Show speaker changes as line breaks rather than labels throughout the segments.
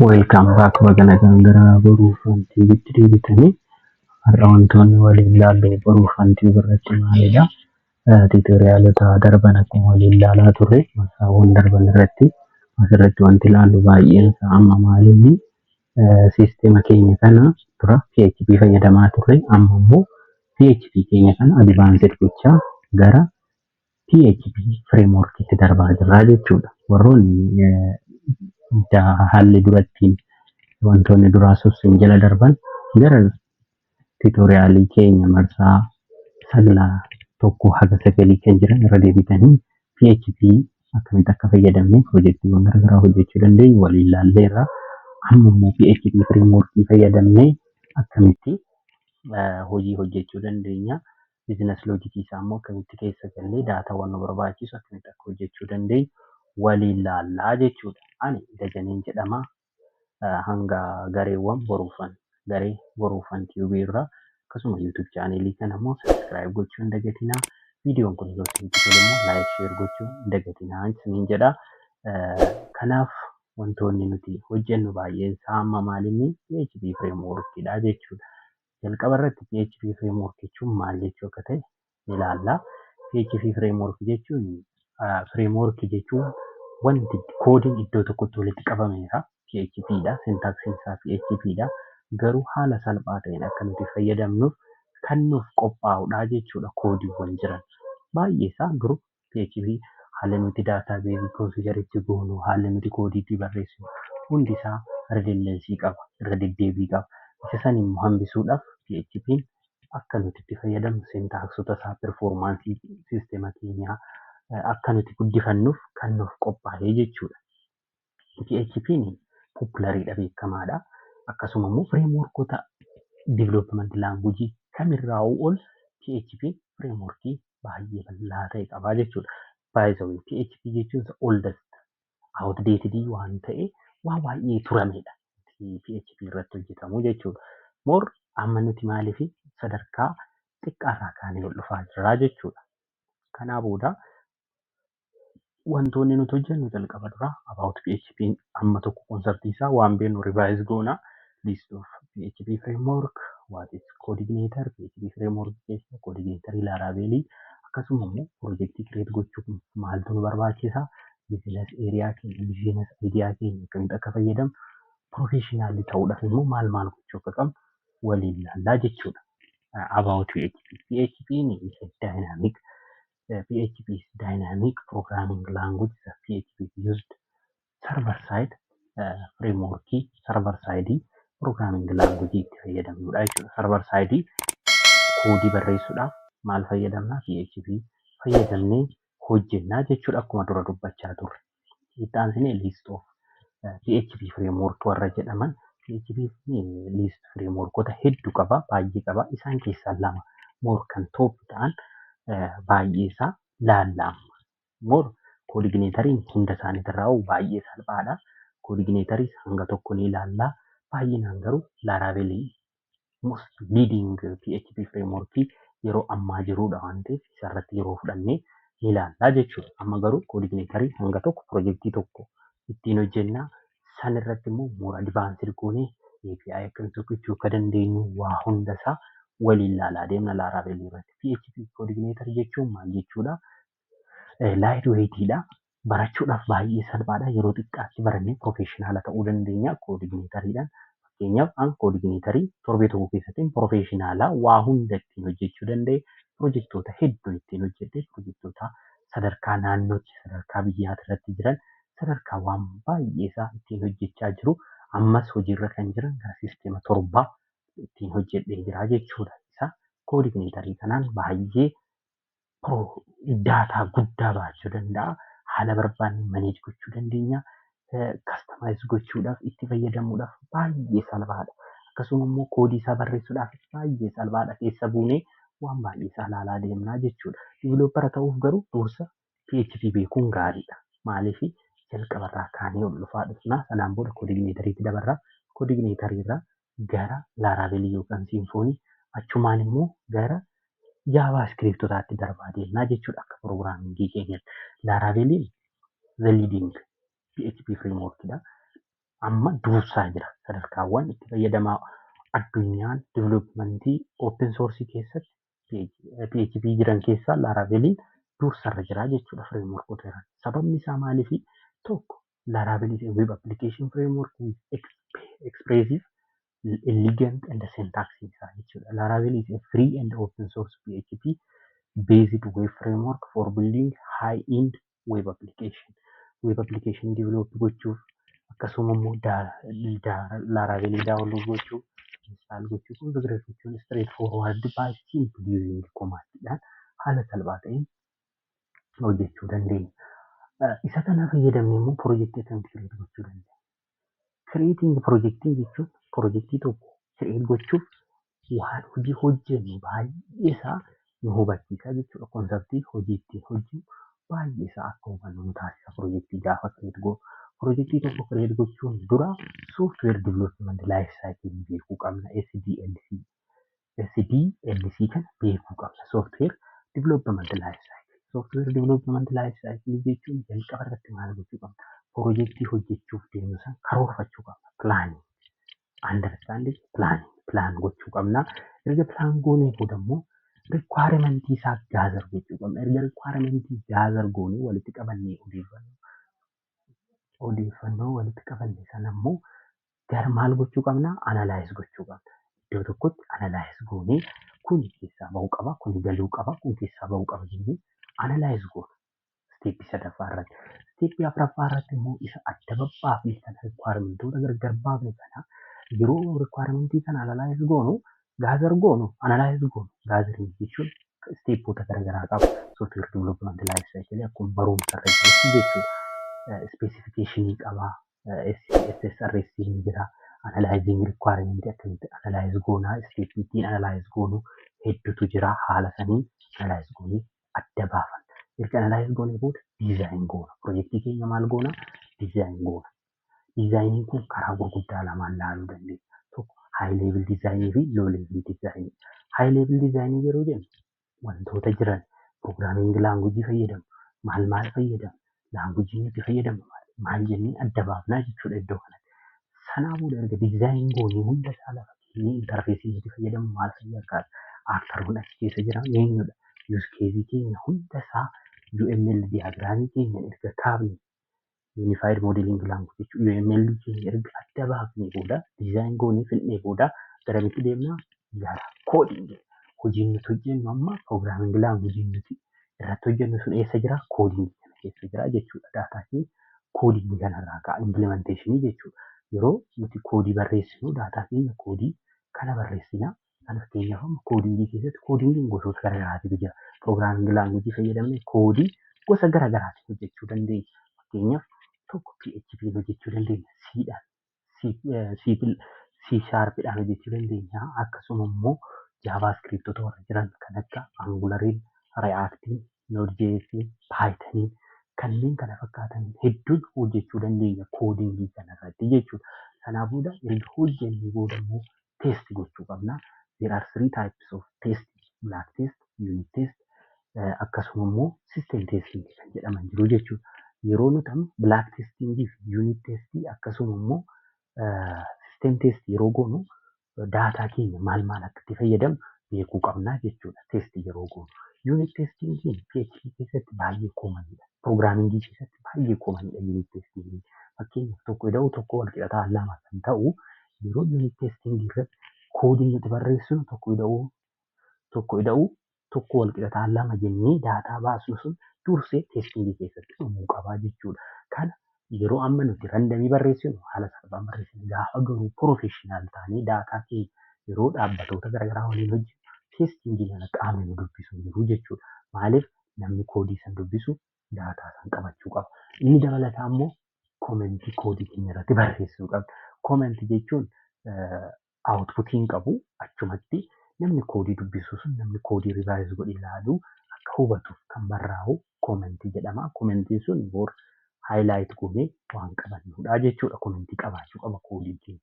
Welcome back bagana gara baruuf wanti deebitanii har'a wantoonni waliin ilaallee baruuf wanti birratti maalidha. Tiitoriyaalota darban akkuma waliin ilaalaa turre masaawwan darban irratti asirratti wanti ilaallu baay'een isaa amma maalinni siisteema keenya kana dura PHP fayyadamaa turre amma immoo PHP keenya kana advaansed gochaa gara PHP frameworkiitti darbaa jirra jechuudha. Warroonni haalli durattiin wantoonni duraa sun jala darban gara tiitoriyaalii keenya marsaa saglaa tokko haga sagalii kan jiran irra deebitanii PHP akkamitti akka fayyadamne piroojeektiiwwan garaagaraa hojjechuu dandeenyu waliin ilaalleerra. Amma immoo PHP frameworkii fayyadamnee akkamitti hojii hojjechuu dandeenya. Bizinees loojikii isaa immoo akkamitti keessa gallee daataawwan nu barbaachisu akkamitti akka hojjechuu dandeenyu waliin ilaallaa jechuudha. Ani Dajaneen jedhama. Hanga gareewwan garee boruufan tiivii irraa akkasuma YouTube chaanelii kana immoo subscribe gochuu hin dagatinaa. Viidiyoon kun yoo isinitti tole immoo like share gochuu hin dagatinaa isiniin jedha. Kanaaf wantoonni nuti hojjennu baay'een isaa amma maalinni PHP frameworkidha jechuudha. Jalqaba irratti PHP framework jechuun maal jechuu akka ta'e ilaalla. PHP framework jechuun framework jechuun wanti koodiin iddoo tokkotti walitti qabameera. PHPdha. Syntaxiin isaa PHPdha. Garuu haala salphaa ta'een akka nuti fayyadamnuuf kan nuuf qophaa'udha jechuudha koodiiwwan jiran. Baay'ee isaa garuu PHP haala nuti daataabeezii konfigariitti goonu, haala nuti koodiitti barreessinu hundi isaa redundansii qaba, irra deddeebii qaba. Isa san immoo hambisuudhaaf PHP'n akka nuti itti fayyadamnu syntaxota isaa performaansii siisteema keenyaa akka nuti guddifannuuf kan nuuf qophaa'ee jechuudha. PHP'n populariidha, beekamaadha. Akkasuma immoo fireemworkota development language kamirraa ol PHP fireemworkii baay'ee bal'aa ta'e qaba jechuudha. By the way, PHP jechuun oldest outdated waan ta'e waa baay'ee turamedha. PHP irratti hojjetamu jechuudha. More amma nuti maaliif sadarkaa xiqqaarraa kaanee ol dhufaa jirra jechuudha. Kanaa booda wantoonni nuti hojjennu jalqaba dura about PHP amma tokko konseptii isaa waan beeknu revise goona. List of PHP framework, what is coordinator, PHP framework keessa coordinator Laravel, akkasuma immoo projectii create gochuuf maaltu nu barbaachisa, business area keenya, business idea keenya akkamitti akka fayyadamnu, professionally ta'uudhaaf immoo maal gochuu akka qabnu waliin ilaallaa jechuudha. About PHP. PHP is a dynamic PHP is dynamic programming language that PHP used server side framework server side programming language itti fayyadamnudha jechuudha. Server side koodii barreessuudhaaf maal fayyadamna? PHP fayyadamnee hojjennaa jechuudha akkuma dura dubbachaa turre. Ittaansine list of PHP framework warra jedhaman PHP list frameworkota hedduu qaba, baay'ee qaba. Isaan keessaa lama more kan top ta'an baay'ee isaa laallama. More coordinatariin hunda isaaniitirraa baay'ee salphaadha. Coordinatariis hanga tokko ni ilaalla. Baay'inaan garuu Laravel most leading PHP framework yeroo ammaa jirudha waan ta'eef isarratti yeroo fudhannee ni ilaalla jechuudha. Amma garuu coordinatarii hanga tokko projektii tokko ittiin hojjennaa. San irratti immoo more advanced goonee API akkamitti hojjechuu akka dandeenyu waa hunda isaa waliin ilaalaa deemna Laravel irratti. PHP coordinator jechuun maal jechuudha? Lightweightidha. Barachuudhaaf baay'ee salphaadha. Yeroo xiqqaatti barannee professionaala ta'uu dandeenya coordinatariidhaan. Fakkeenyaaf an coordinatarii torbee tokko keessatti professionaala waa hunda ittiin hojjechuu danda'e, pirojektoota hedduu ittiin hojjedhe, pirojektoota sadarkaa naannootti, sadarkaa biyyaatti irratti jiran, sadarkaa waan baay'ee isaa ittiin hojjechaa jiru. Ammas hojiirra kan jiran gara siisteema torbaa ittiin hojjedhee jira jechuudha. Isa coordinatarii kanaan baay'ee daataa guddaa baachuu danda'a. Haala barbaanne manage gochuu dandeenya. Customize gochuudhaaf itti fayyadamuudhaaf baay'ee salphaadha. Akkasuma immoo koodii isaa barreessuudhaaf baay'ee salphaadha. Keessa buunee waan baay'ee isaa ilaalaa deemnaa jechuudha. Developera ta'uuf garuu dursa PHP beekuun gaariidha. Maaliif jalqabarraa kaanee ol dhufaa dhufnaa sanaan booda coordinatariitti dabarraa coordinatariirraa gara Laravel yookaan Symfony achumaan immoo gara JavaScriptotaatti darbaa deemnaa jechuudha akka pirogiraamingii keenyatti. Laravel the leading PHP frameworkidha. amma dursaa jira. Sadarkaawwan itti fayyadamaa addunyaan developmentii open source keessatti PHP jiran keessaa Laraaveliin dursarra jira jechuudha frameworkota jiran. Sababni isaa maaliifi tokko Laravel is a web application framework with expressive, elegant and syntax isaa jechuudha. Laravel is a free and open source PHP based web framework for building high-end web application. Web application develop gochuuf akkasuma immoo Laravel download gochuuf install gochuuf configure gochuun straight forward by simple using command haala salphaa ta'een hojjechuu dandeenya. Isa kana fayyadamnee immoo piroojeektii akkamitti create gochuu dandeenya? Creating projectii jechuun piroojeektii tokko create gochuuf waan hojii hojjennu baay'ee isaa nu hubachiisa jechuudha. Konseptii hojii ittiin hojjennu baay'ee isaa akka hubannu nu taasisa piroojeektii gaafa create goonu. Piroojeektii tokko create gochuun dura software development life cycle beekuu qabna. SDLC kana beekuu qabna. Software development life cycle. Software development life cycle jechuun jalqaba irratti maal gochuu qabna? Piroojeektii hojjechuuf deemnu san karoorfachuu qabna. Planning, understanding, plan gochuu qabna. Erga plan goonee booda immoo requirement isaa gather gochuu qabna. Erga requirement gather goonee walitti qabannee odeeffannoo walitti qabanne sana immoo gara maal gochuu qabna? Analyze gochuu qabna. Iddoo tokkotti analyze goonee kun keessaa bahuu qaba, kun galuu qaba, kun keessaa bahuu qaba jennee analyze goona. Steepii sadaffaa irratti. Steepii afuraffaa irratti immoo isa adda babbaafne kana requirement gargar baafne kana yeroo requirement kana analyze goonu, gather goonu, analyze goonu. Gathering jechuun steepoota garaagaraa qaba. Software development life cycle akkuma barumsa irra jirutti jechuudha. Specification qaba. SSRS ni jira. Analyzing requirement akkamitti analyze goona, steepii analyze goonu hedduutu jira. Haala saniin analyze goonee adda baafanna. Erga analyze goonee booda design goona. Piroojeektii keenya maal goona? Design goona. Dizaayiniin kun karaa gurguddaa lamaan ilaaluu dandeenya. Tokko high level dizaayinii fi low level dizaayinii. High level dizaayinii yeroo jennu wantoota jiran programming language fayyadamu. Maal fayyadamu? Language nuti fayyadamu maal jennee adda baafnaa jechuudha iddoo kanatti. Sanaa booda erga diizaayin goonee hunda isaa lafa keenyee intarfeesii nuti fayyadamu maal fayyadamu? Aktaroon achi keessa jiran eenyudha? Use case keenya hunda isaa UML diagraamii keenya erga kaafne Unified Modeling Language jechuudha. UML keenya erga adda baafnee booda diizaayin goonee fixnee booda garamitti deemna? Gara kooding. Hojiin nuti hojjennu amma programming language nuti irratti hojjennu sun eessa jira? Kooding kana keessa jira jechuudha. Daataa keenya kooding kanarraa ka'a implementation jechuudha. Yeroo nuti koodii barreessinu daataa keenya koodii kana barreessina. Kan fakkeenyaaf koodingii keessatti koodingiin gosoota garaagaraatu jira. Programming language fayyadamnee koodii gosa garaagaraatti hojjechuu dandeenya. Fakkeenyaaf tokko PHP hojjechuu dandeenya. C# hojjechuu dandeenya. Akkasuma immoo JavaScriptota warra jiran kan akka Angular, React, Node.js, Python kanneen kana fakkaatan hedduun hojjechuu dandeenya koodingii kanarratti jechuudha. Sanaa booda erga hojjennee booda immoo test gochuu qabna. There are 3 types of testing: black test, unit test, akkasuma immoo system testing kan jedhaman jiru jechuudha. Yeroo nuti black testing fi unit testing akkasuma immoo system test yeroo goonu daataa keenya maal akka itti fayyadamnu beekuu qabna jechuudha. Test yeroo goonu. Unit testing PHP keessatti baay'ee koomanidha. Programming keessatti baay'ee koomanidha unit testing. Fakkeenyaaf tokko ida'uu tokko wal qixa lama kan ta'u yeroo unit testing irratti koodii nuti barreessinu tokko ida'uu tokko wal qixa lama jennee daataa baasnu sun dursee testing keessatti dhumuu qaba jechuudha. Kana yeroo amma nuti randamii barreessinu haala salphaan barreessinu gaafa garuu professional taanee daataa keenya yeroo dhaabbatoota garaagaraa waliin hojjennu testingii kana qaamni nu dubbisu jiru jechuudha. Maaliif namni koodii san dubbisu daataa san qabachuu qaba. Inni dabalataa immoo koomentii koodii keenya irratti barreessuu qabna. Koomentii jechuun outputiin qabu achumatti namni koodii dubbisu sun namni koodii rivaayiz godhee ilaalu akka hubatuuf kan barraa'u koomentii jedhama. Koomentiin sun boor haayilaayit goonee waan qabannudha jechuudha. Koomentii qabaachuu qaba koodii keenya.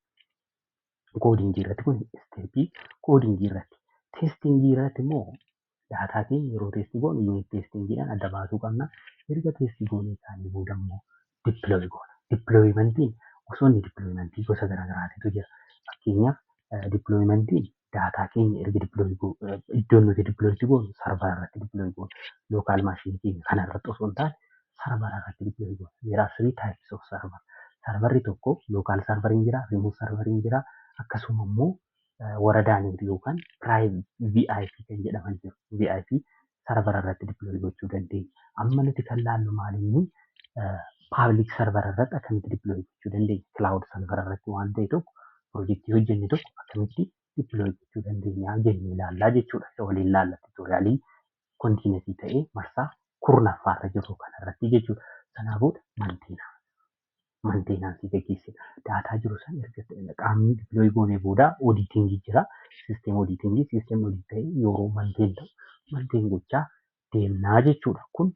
Koodingii irratti kun isteepii koodingii irratti. Testingii irratti immoo daataa keenya yeroo testii goonu unit testingiidhaan adda baasuu qabna. Erga testii goonee isaanii booda immoo deploy goona. Deploymentiin gosoonni dippilooyimentii gosa garaagaraatu jira. Fakkeenyaaf dippilooyimentiin daataa keenya erga iddoon nuti dippilooyitii goonu sarvara irratti dippilooyi goona. Lookaal maashinii keenya kanarratti osoo hin taane sarvara irratti dippilooyi goona. There are three types of server. Sarvarri tokko lookaal sarvariin jira, rimuut sarvariin jira, akkasuma immoo waradaan yookaan VIP kan jedhaman jiru. VIP sarvara irratti dippilooyi gochuu dandeenya. Amma nuti kan laallu maalinni paabliik sarvara irratti akkamitti dippilooyi gochuu dandeenya? Kilaawud sarvara irratti waan ta'e tokko piroojeektii hojjenne tokko akkamitti dippilooyi gochuu dandeenya jennee ilaallaa jechuudha. Isa waliin laalla tuutoriyaalii kontiinasii ta'ee marsaa kurnaffaarra jiru kanarratti jechuudha. Sanaa booda manteenaansii gaggeessina. Daataa jiru san erga qaamni dippilooyi goonee booda oodiitingii jira. Sisteem oodiitingii ta'ee yeroo manteen ta'u manteen gochaa deemnaa jechuudha. Kun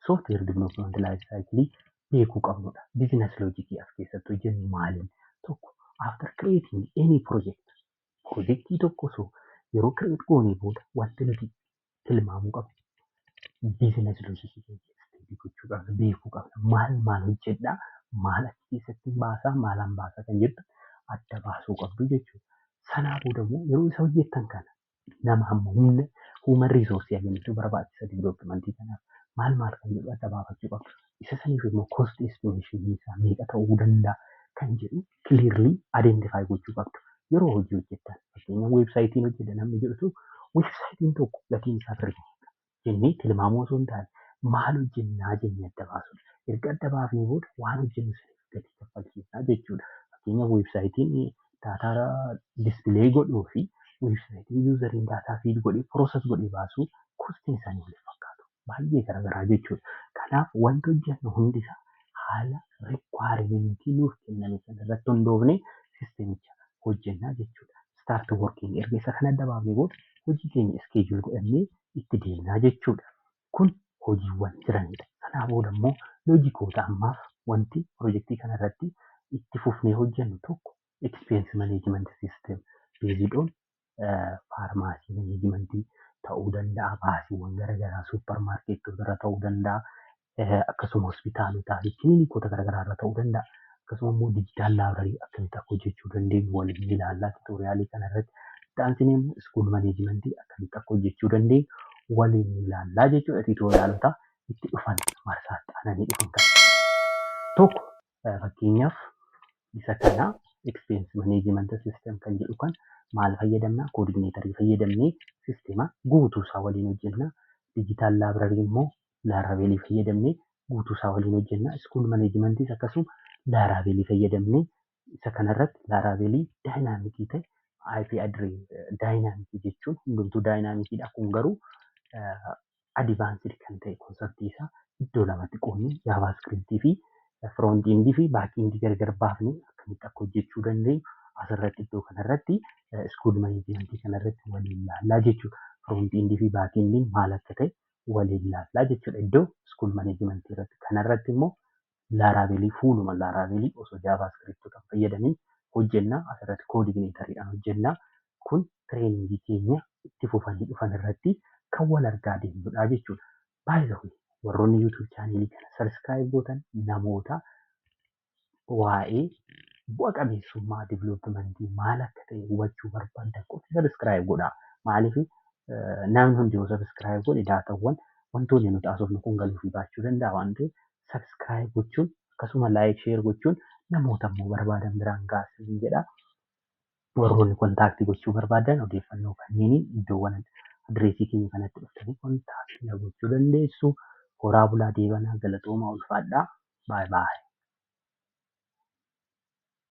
sooftiweer divilooppimenti laayif saayikilii beekuu qabnudha. Biizines loojikii as keessatti hojjennu maaliin tokko after creating any piroojeektii tokko osoo yeroo kireet goonee booda wanti nuti tilmaamuu qabnu biizines loojikii keessa gochuu qabna, beekuu qabna. Maal hojjedhaa, maal achi keessatti baasaa, maalaan baasaa kan jettu adda baasuu qabdu jechuudha. Sanaa booda immoo yeroo isa hojjettan kana nama hamma huuman riisoorsii agamachuu barbaachisa diviloopimentii kanaaf. Maal kan jedhu adda baafachuu qabdu. Isa saniif immoo koost istimeeshinii isaa meeqa ta'uu danda'a kan jedhu kiliirlii adeemtifaayi gochuu qabdu. Yeroo hojii hojjettan fakkeenyaaf weebsaayitiin hojjedha namni jedhutu weebsaayitiin tokko gatiin isaa firriidha jennee tilmaamuu osoo hin taane maal hojjennaa jennee adda baasudha. Erga adda baafnee booda waan hojjennu saniif gatii kaffalchiisnaa jechuudha. Fakkeenyaaf weebsaayitiin daataa dispilee godhuu fi weebsaayitiin yuuzariin daataa fiid godhee piroosas godhee baasuu koostiin isaanii wal fakkaatu. Baay'ee garaagaraa jechuudha. Kanaaf wanti hojjennu hundisaa haala riikwaarimentii nuuf kenname sanarratti hundoofnee sisteemicha hojjennaa jechuudha. Staart working erga isa kana adda baafnee booda hojii keenya iskeejuul godhannee itti deemnaa jechuudha. Kun hojiiwwan jiranidha. Sanaa booda immoo loojikoota ammaaf wanti piroojeektii kanarratti itti fufnee hojjennu tokko expense management system beezid on faarmaasii managementii ta'uu danda'a, baasiiwwan garaagaraa suupparmaarkeetota irra ta'uu danda'a, akkasuma hospitaalotaa fi kiliinikoota garaagaraa irra ta'uu danda'a. Akkasuma immoo dijitaal laabrarii akkamitti akka hojjechuu dandeenyu waliin ilaallaa tuutoriyaalii kanarratti. Dhaansinee immoo iskuul managementii akkamitti akka hojjechuu dandeenyu waliin ilaallaa jechuudha. Tuutoriyaalota itti dhufan marsaatti aananii dhufan kana. Tokko fakkeenyaaf isa kana expense management system kan jedhu kan maal fayyadamna? Koordineetarii fayyadamnee sisteema guutuusaa waliin hojjenna. Dijitaal laabrarii immoo laaraabeelii fayyadamnee guutuusaa waliin hojjenna. Iskuul managementis akkasuma laaraabeelii fayyadamnee isa kanarratti laaraabeelii daayinaamikii ta'e IP address daayinaamikii jechuun hundumtuu daayinaamikiidha. Kun garuu advaansed kan ta'e konseptii isaa iddoo lamatti qoodnee jaavaaskriptii fi firoontindii fi baakindii gargar baafnee akkamitti akka hojjechuu dandeenyu asirratti iddoo kanarratti iskuul managementii kanarratti waliin ilaallaa jechuudha. Firoontindii fi baakindiin maal akka ta'e waliin ilaallaa jechuudha iddoo iskuul managementii irratti. Kanarratti immoo laaraabeelii fuuluma laaraabeelii osoo jaavaaskriptii kan fayyadamin hojjennaa. Asirratti koordineetariidhaan hojjennaa. Kun tireeningii keenya itti fufanii dhufan irratti kan wal argaa deemnudha jechuudha. Baay'ee warroonni yuutuub chaanelii kana sabiskiraayib gootan namoota waa'ee bu'a qabeessummaa diviloopimentii maal akka ta'e hubachuu barbaadan qofa sabiskiraayib godhaa. Maaliif namni hundi yoo sabiskiraayib godhe daataawwan wantoonni nuti haasofnu kun galuu fi baachuu danda'a waan ta'eef sabiskiraayib gochuun akkasuma laayik sheer gochuun namoota immoo barbaadan biraan gaasiin jedha. Warroonni kontaaktii gochuu barbaadan odeeffannoo kanneeniin iddoowwan adireesii keenya kanatti dhuftanii kontaaktii gochuu dandeessu. Horaa bulaa deebanaa galatoomaa ulfaadhaa. Baay'ee baay'ee.